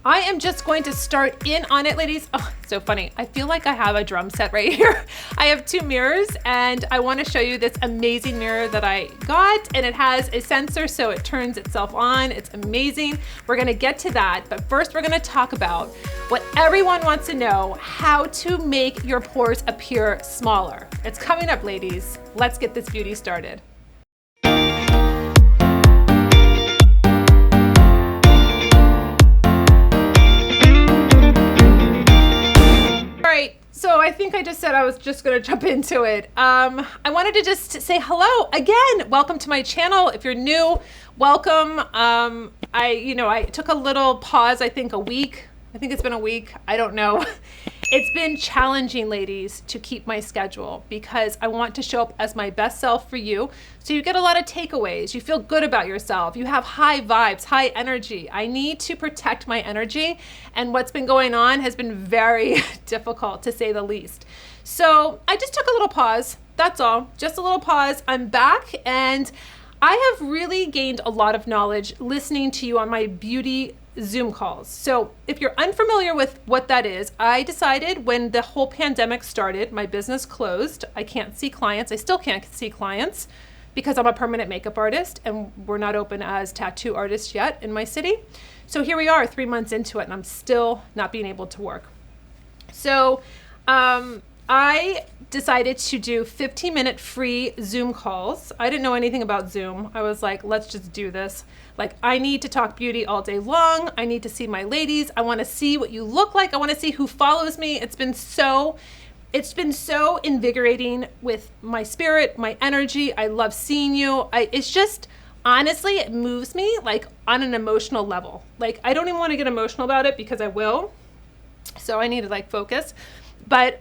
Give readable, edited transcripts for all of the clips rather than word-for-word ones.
I am just going to start in on it, ladies. Oh, so funny. I feel like I have a drum set right here. I have two mirrors and I want to show you this amazing mirror that I got, and it has a sensor so it turns itself on. It's amazing. We're going to get to that, but first we're going to talk about what everyone wants to know, how to make your pores appear smaller. It's coming up, ladies. Let's get this beauty started. So I think I just said I was just going to jump into it. I wanted to just say hello again. Welcome to my channel. If you're new, welcome. I took a little pause, I think a week. I think it's been a week. I don't know. It's been challenging, ladies, to keep my schedule because I want to show up as my best self for you. So you get a lot of takeaways. You feel good about yourself. You have high vibes, high energy. I need to protect my energy. And what's been going on has been very difficult, to say the least. So I just took a little pause. That's all. Just a little pause. I'm back and I have really gained a lot of knowledge listening to you on my beauty Zoom calls. So if you're unfamiliar with what that is, I decided when the whole pandemic started, my business closed. I can't see clients. I still can't see clients because I'm a permanent makeup artist and we're not open as tattoo artists yet in my city. So here we are 3 months into it and I'm still not being able to work. So I decided to do 15-minute free Zoom calls. I didn't know anything about Zoom. I was like, let's just do this. Like, I need to talk beauty all day long. I need to see my ladies. I want to see what you look like. I want to see who follows me. It's been so invigorating with my spirit, my energy. I love seeing you. It's just, honestly, it moves me like on an emotional level. Like, I don't even want to get emotional about it because I will. So I need to like focus. But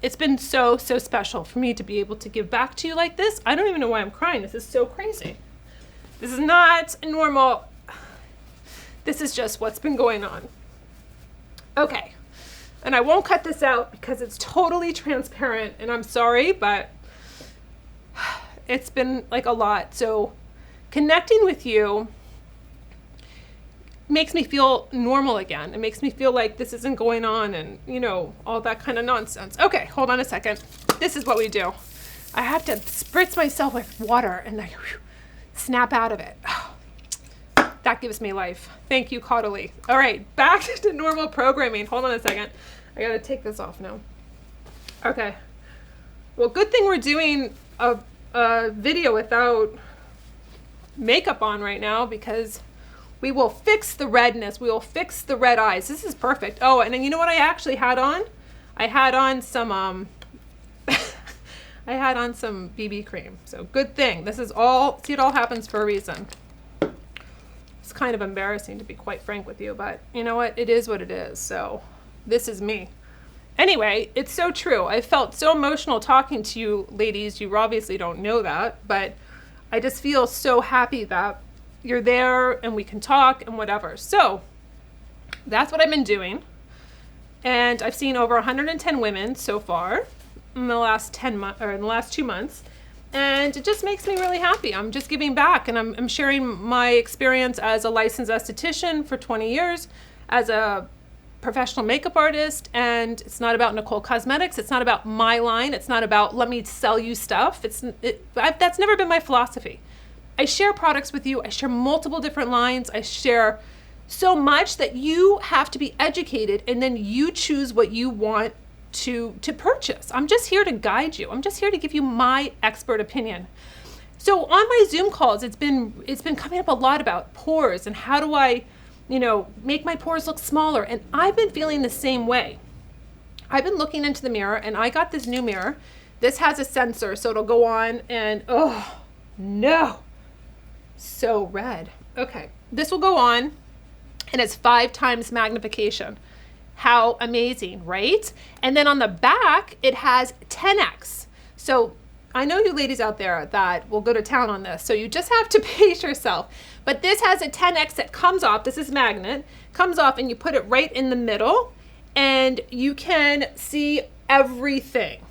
it's been so special for me to be able to give back to you like this. I don't even know why I'm crying. This is so crazy. This is not normal. This is just what's been going on. Okay. And I won't cut this out because it's totally transparent and I'm sorry, but it's been like a lot. So connecting with you makes me feel normal again. It makes me feel like this isn't going on and, you know, all that kind of nonsense. Okay, hold on a second. This is what we do. I have to spritz myself with water and then snap out of it. That gives me life. Thank you, Coddly. All right, back to normal programming. Hold on a second. I gotta take this off now. Okay. Well, good thing we're doing a video without makeup on right now because we will fix the redness. We will fix the red eyes. This is perfect. Oh, and then you know what I actually had on? I had on some I had on some BB cream. So good thing. This is all, see, it all happens for a reason. It's kind of embarrassing to be quite frank with you, but you know what? It is what it is. So this is me. Anyway, it's so true. I felt so emotional talking to you ladies. You obviously don't know that, but I just feel so happy that you're there and we can talk and whatever. So that's what I've been doing. And I've seen over 110 women so far in the last 10 months or in the last 2 months. And it just makes me really happy. I'm just giving back and I'm sharing my experience as a licensed esthetician for 20 years, as a professional makeup artist. And it's not about Nikol Cosmetics. It's not about my line. It's not about let me sell you stuff. That's never been my philosophy. I share products with you. I share multiple different lines. I share so much that you have to be educated and then you choose what you want to purchase. I'm just here to guide you. I'm just here to give you my expert opinion. So on my Zoom calls, it's been coming up a lot about pores and how do I, make my pores look smaller. And I've been feeling the same way. I've been looking into the mirror and I got this new mirror. This has a sensor, so it'll go on and oh no, so red. Okay, this will go on and it's 5 times magnification. How amazing, right? And then on the back, it has 10x. So I know you ladies out there that will go to town on this. So you just have to pace yourself. But this has a 10x that comes off. This is magnet, comes off and you put it right in the middle and you can see everything,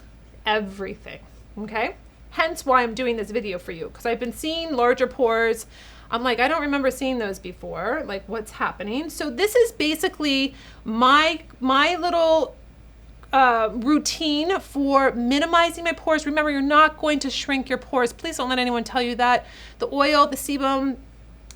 okay? Hence why I'm doing this video for you because I've been seeing larger pores. I'm like, I don't remember seeing those before. Like, what's happening? So this is basically my little routine for minimizing my pores. Remember, you're not going to shrink your pores. Please don't let anyone tell you that. The oil, the sebum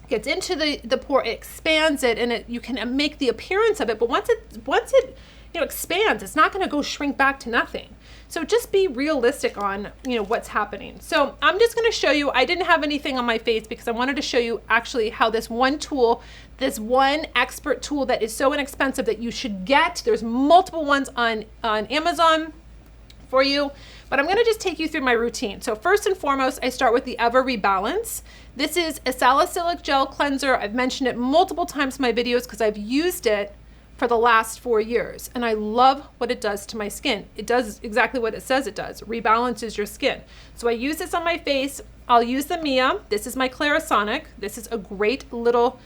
gets into the pore, it expands it, and you can make the appearance of it. But once it expands, it's not going to go shrink back to nothing. So just be realistic on what's happening. So I'm just going to show you. I didn't have anything on my face because I wanted to show you actually how this one tool, this one expert tool that is so inexpensive that you should get. There's multiple ones on Amazon for you, but I'm going to just take you through my routine. So first and foremost, I start with the Ever Rebalance. This is a salicylic gel cleanser. I've mentioned it multiple times in my videos because I've used it for the last 4 years, and I love what it does to my skin. It does exactly what it says it does. Rebalances your skin. So I use this on my face. I'll use the Mia. This is my Clarisonic. This is a great little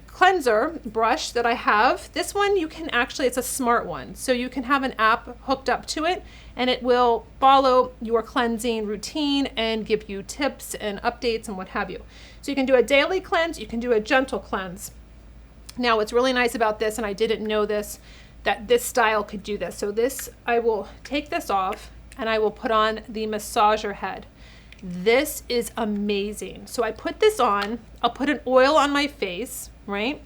cleanser brush that I have. This one you can actually, it's a smart one. So you can have an app hooked up to it, and it will follow your cleansing routine and give you tips and updates and what have you. So you can do a daily cleanse. You can do a gentle cleanse. Now, what's really nice about this, and I didn't know this, that this style could do this. So this, I will take this off and I will put on the massager head. This is amazing. So I put this on, I'll put an oil on my face, right?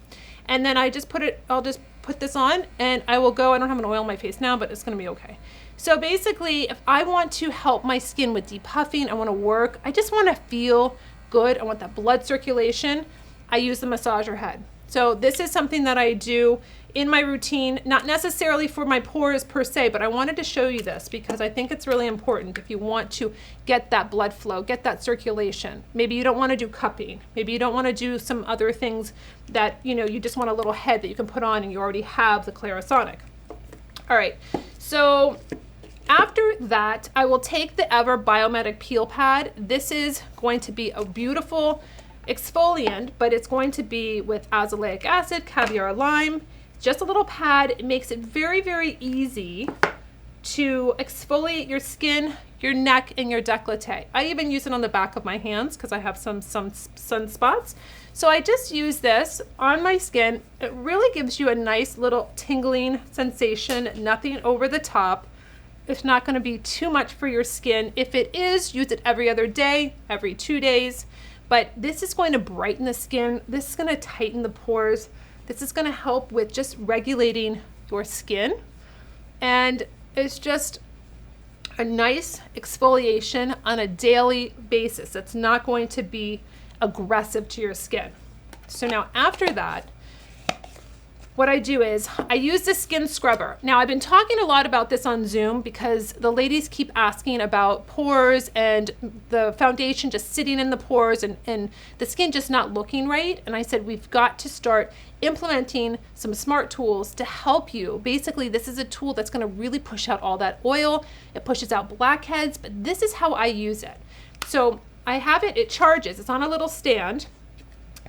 And then I'll just put this on and I will go, I don't have an oil on my face now, but it's gonna be okay. So basically, if I want to help my skin with depuffing, I wanna work, I just wanna feel good, I want that blood circulation, I use the massager head. So this is something that I do in my routine, not necessarily for my pores per se, but I wanted to show you this because I think it's really important if you want to get that blood flow, get that circulation. Maybe you don't want to do cupping. Maybe you don't want to do some other things that, you just want a little head that you can put on and you already have the Clarisonic. All right, so after that, I will take the Ever Biomedic Peel Pad. This is going to be a beautiful exfoliant, but it's going to be with azelaic acid, caviar lime, just a little pad. It makes it very, very easy to exfoliate your skin, your neck, and your décolleté. I even use it on the back of my hands because I have some sunspots. So I just use this on my skin. It really gives you a nice little tingling sensation, nothing over the top. It's not going to be too much for your skin. If it is, use it every other day, every 2 days. But this is going to brighten the skin. This is going to tighten the pores. This is going to help with just regulating your skin. And it's just a nice exfoliation on a daily basis. It's not going to be aggressive to your skin. So now after that, what I do is I use the skin scrubber. Now I've been talking a lot about this on Zoom because the ladies keep asking about pores and the foundation just sitting in the pores and the skin just not looking right. And I said, we've got to start implementing some smart tools to help you. Basically, this is a tool that's going to really push out all that oil. It pushes out blackheads, but this is how I use it. So I have it, it charges, it's on a little stand.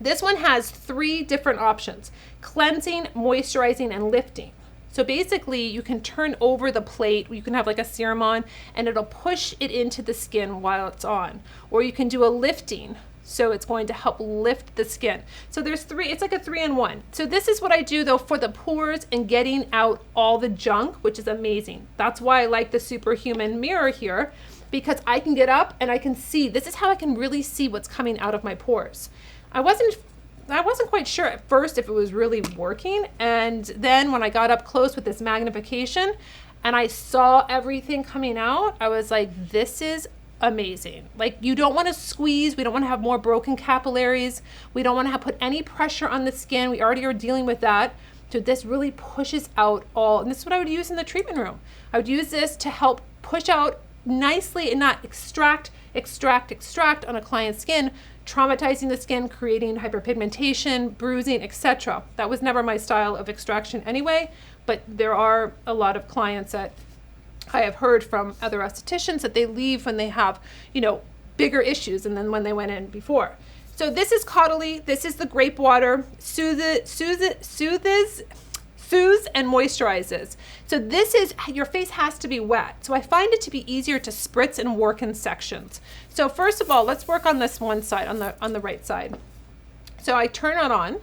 This one has 3 different options: cleansing, moisturizing, and lifting. So basically you can turn over the plate, you can have like a serum on and it'll push it into the skin while it's on. Or you can do a lifting, so it's going to help lift the skin. So there's 3, it's like a 3-in-1. So this is what I do though for the pores and getting out all the junk, which is amazing. That's why I like the Superhuman mirror here, because I can get up and I can see, this is how I can really see what's coming out of my pores. I wasn't quite sure at first if it was really working, and then when I got up close with this magnification and I saw everything coming out, I was like, this is amazing. Like, you don't want to squeeze, we don't want to have more broken capillaries, we don't want to put any pressure on the skin, we already are dealing with that. So this really pushes out all, and this is what I would use in the treatment room. I would use this to help push out nicely and not extract on a client's skin, traumatizing the skin, creating hyperpigmentation, bruising, etc. That was never my style of extraction anyway, but there are a lot of clients that I have heard from other estheticians that they leave when they have, bigger issues and then when they went in before. So this is Caudalie, this is the grape water, soothes soothes and moisturizes. So this is, your face has to be wet. So I find it to be easier to spritz and work in sections. So first of all, let's work on this one side, on the right side. So I turn it on.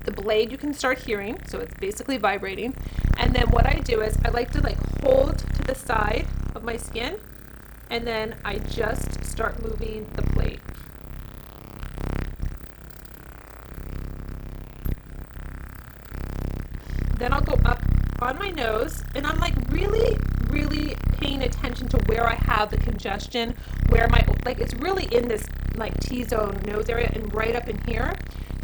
The blade you can start hearing, so it's basically vibrating. And then what I do is I like to like hold to the side of my skin, and then I just start moving the plate. Then I'll go up on my nose, and I'm like really paying attention to where I have the congestion, where my, like it's really in this like T-zone nose area and right up in here.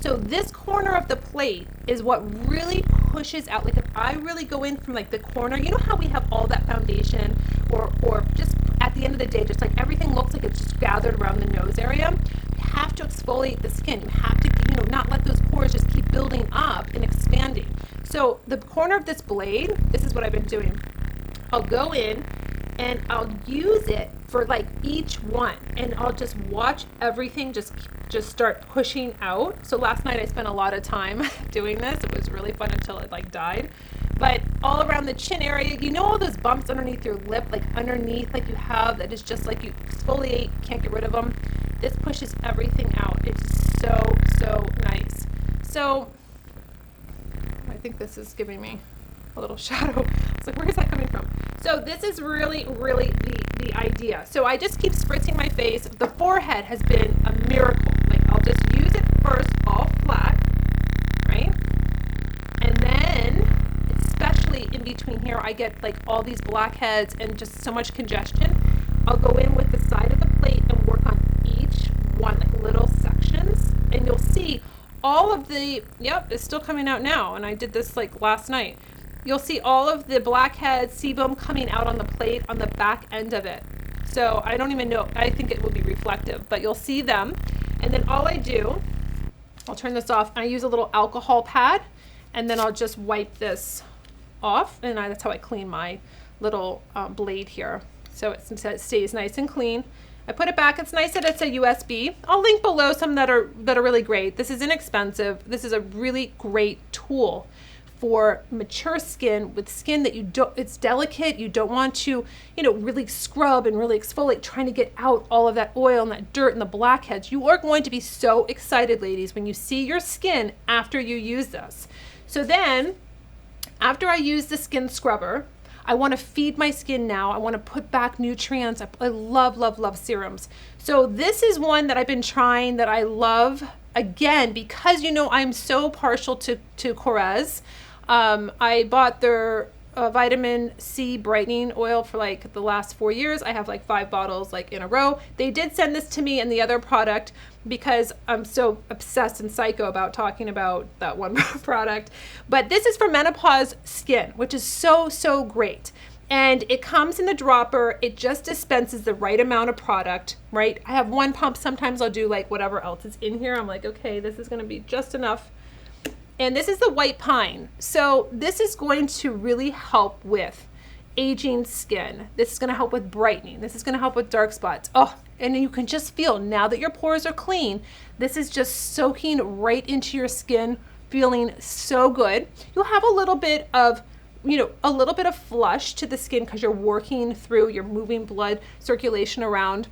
So this corner of the plate is what really pushes out. Like if I really go in from like the corner, you know how we have all that foundation, or just at the end of the day, just like everything looks like it's just gathered around the nose area. You have to exfoliate the skin. You have to, you know, not let those pores just keep building up and expanding. So the corner of this blade, this is what I've been doing. I'll go in and I'll use it for like each one, and I'll just watch everything just start pushing out. So last night I spent a lot of time doing this. It was really fun until it like died. But all around the chin area, you know, all those bumps underneath your lip, like underneath, like you have, that is just like you exfoliate, can't get rid of them. This pushes everything out. It's so nice. So I think this is giving me a little shadow. I was like, where is that coming from? So this is really the idea. So I just keep spritzing my face. The forehead has been a miracle. Like I'll just use it first all flat, right? And then, especially in between here, I get like all these blackheads and just so much congestion. I'll go in with the side of the plate and work on each one, like little sections. And you'll see all of the, yep, it's still coming out now. And I did this like last night. You'll see all of the blackhead sebum coming out on the plate on the back end of it. So I don't even know, I think it will be reflective, but you'll see them. And then all I do, I'll turn this off. I use a little alcohol pad, and then I'll just wipe this off. And that's how I clean my little blade here. So it stays nice and clean. I put it back. It's nice that it's a USB. I'll link below some that are really great. This is inexpensive. This is a really great tool for mature skin, with skin that you don't, it's delicate, you don't want to, you know, really scrub and really exfoliate, trying to get out all of that oil and that dirt and the blackheads. You are going to be so excited, ladies, when you see your skin after you use this. So then, after I use the skin scrubber, I want to feed my skin now. I want to put back nutrients. I love serums. So this is one that I've been trying that I love, again, because, you know, I'm so partial to PORES. I bought their vitamin C brightening oil for like the last 4 years. I have like 5 bottles like in a row. They did send this to me and the other product because I'm so obsessed and psycho about talking about that one product. But this is for menopause skin, which is so great. And it comes in the dropper. It just dispenses the right amount of product, right? I have one pump. Sometimes I'll do like whatever else is in here. I'm like, okay, this is going to be just enough. And this is the white pine. So this is going to really help with aging skin. This is going to help with brightening. This is going to help with dark spots. Oh, and you can just feel now that your pores are clean, this is just soaking right into your skin, feeling so good. You'll have a little bit of, you know, a little bit of flush to the skin because you're working through, you're moving blood circulation around.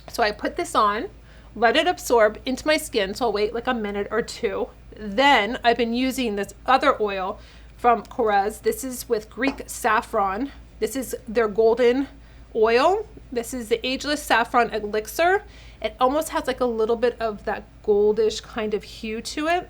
So I put this on, let it absorb into my skin. So I'll wait like a minute or two. Then I've been using this other oil from PORES. This is with Greek saffron. This is their golden oil. This is the ageless saffron elixir. It almost has like a little bit of that goldish kind of hue to it.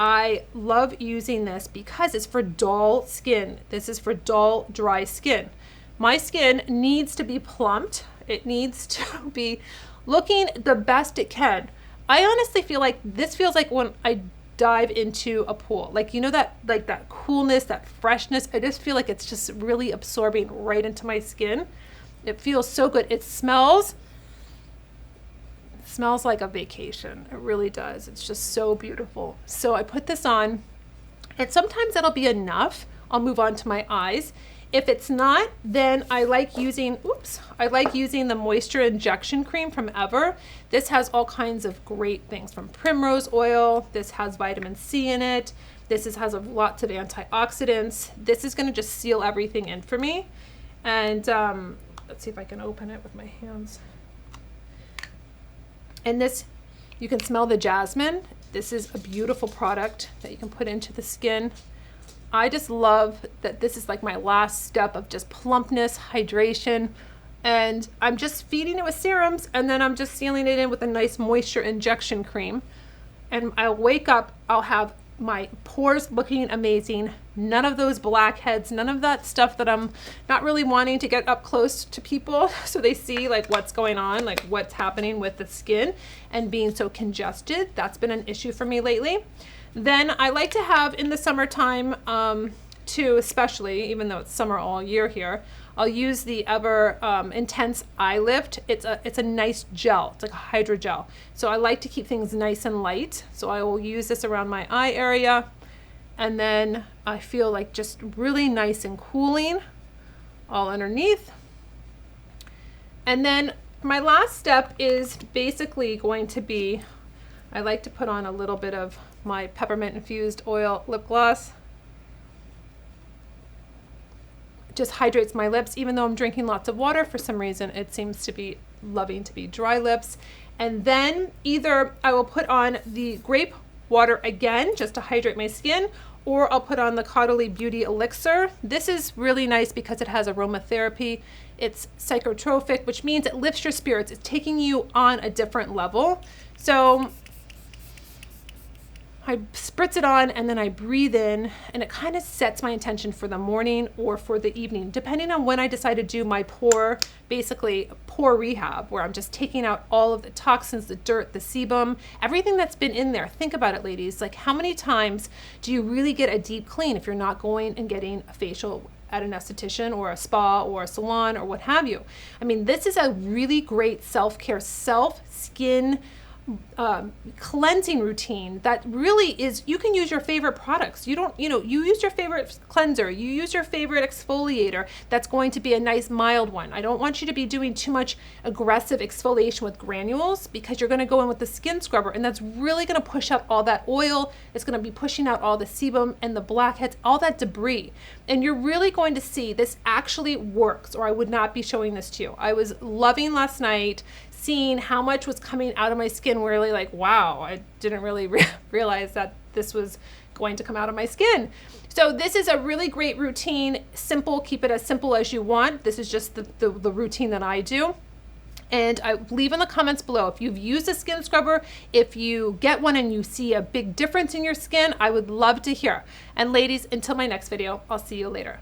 I love using this because it's for dull skin. This is for dull, dry skin. My skin needs to be plumped. It needs to be looking the best it can. I honestly feel like this feels like when I dive into a pool, like, you know, that like that coolness, that freshness. I just feel like it's just really absorbing right into my skin. It feels so good. It smells like a vacation. It really does. It's just so beautiful. So I put this on, and sometimes that'll be enough. I'll move on to my eyes. If it's not, then I like using, the moisture injection cream from Ever. This has all kinds of great things, from primrose oil. This has vitamin C in it. This has lots of antioxidants. This is going to just seal everything in for me. And let's see if I can open it with my hands. And this, you can smell the jasmine. This is a beautiful product that you can put into the skin. I just love that this is like my last step of just plumpness, hydration, and I'm just feeding it with serums, and then I'm just sealing it in with a nice moisture injection cream. And I'll wake up, I'll have my pores looking amazing, none of those blackheads, none of that stuff that I'm not really wanting to get up close to people so they see like what's going on, like what's happening with the skin and being so congested. That's been an issue for me lately. Then I like to have in the summertime too, especially, even though it's summer all year here, I'll use the Ever Intense Eye Lift. It's a nice gel. It's like a hydrogel. So I like to keep things nice and light. So I will use this around my eye area. And then I feel like just really nice and cooling all underneath. And then my last step is basically going to be, I like to put on a little bit of my peppermint infused oil lip gloss. Just hydrates my lips. Even though I'm drinking lots of water, for some reason it seems to be loving to be dry lips. And then either I will put on the grape water again just to hydrate my skin, or I'll put on the Caudalie Beauty Elixir. This is really nice because it has aromatherapy. It's psychotropic, which means it lifts your spirits. It's taking you on a different level. So I spritz it on and then I breathe in, and it kind of sets my intention for the morning or for the evening, depending on when I decide to do my basically pore rehab, where I'm just taking out all of the toxins, the dirt, the sebum, everything that's been in there. Think about it, ladies. Like, how many times do you really get a deep clean if you're not going and getting a facial at an esthetician or a spa or a salon or what have you? I mean, this is a really great self-care, skin cleansing routine that really is, you can use your favorite products. You use your favorite cleanser, you use your favorite exfoliator. That's going to be a nice mild one. I don't want you to be doing too much aggressive exfoliation with granules, because you're going to go in with the skin scrubber, and that's really going to push out all that oil. It's going to be pushing out all the sebum and the blackheads, all that debris. And you're really going to see this actually works, or I would not be showing this to you. I was loving last night seeing how much was coming out of my skin. Really like, wow, I didn't really realize that this was going to come out of my skin. So this is a really great routine. Simple, keep it as simple as you want. This is just the routine that I do. And I leave in the comments below if you've used a skin scrubber, if you get one and you see a big difference in your skin. I would love to hear. And ladies, until my next video, I'll see you later.